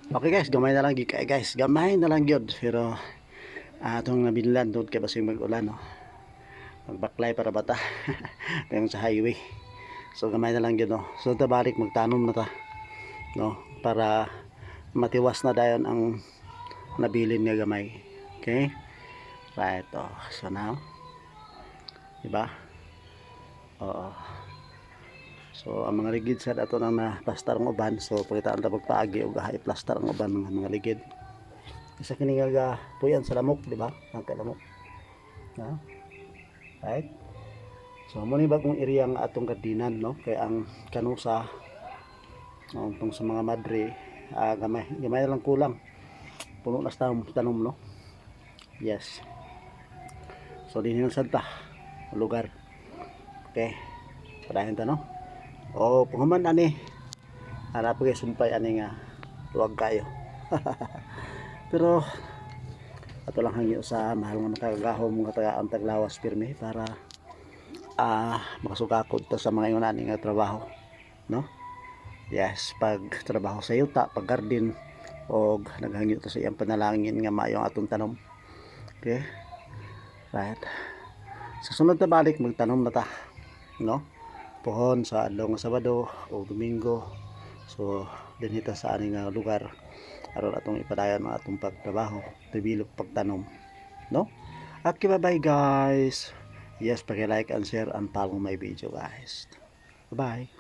Okay guys, gamay na lang gyud kay guys. Gamay na lang gyud pero atong nabinlan doon kay basig mag-ulan no. Magbaklay para bata. Tayong sa highway. So gamay na lang gyud no. So tabalik magtanom na ta no para matiwas na dayon ang nabilin nga gamay. Okay? Right. Oh. So now, diba? Oo. So ang mga ligid sa ato nang na-plaster ng uban. So pagitaan ta pagpaagi og i-plaster ang uban mga ligid. Isa kini nga puyan sa lamok, di ba? Ang lamok. Ha? Right? So mo ni bagong area nga atong kadinan no kay ang kanusa tong sa mga madre gamay gamay lang kulang. Puno na sa tanom no. Yes. So dinhi sa ta lugar. Okay. Padayon ta no. O puhuman ani. Hanap kay sumpay ani nga luwag kayo. Pero ato lang hangyo sa mahal nga makagahom nga taga ang taglawas pirmi para makasugakod ta sa mga ingon ani nga trabaho no. Yes, pag trabaho sa yuta, pag garden og naghangyo ta sa iyang panalangin nga maayo ang atong tanom. Okay? Right. Sa sunod na balik magtanom na ta no. Pohon sa adlaw nga Sabado o Domingo. So dinhi ta sa ani nga lugar aron atong ipadayon ang atong pagtrabaho, develop pagtanom no. Okay, bye bye guys. Yes, paki-like and share and follow my video guys. Bye bye.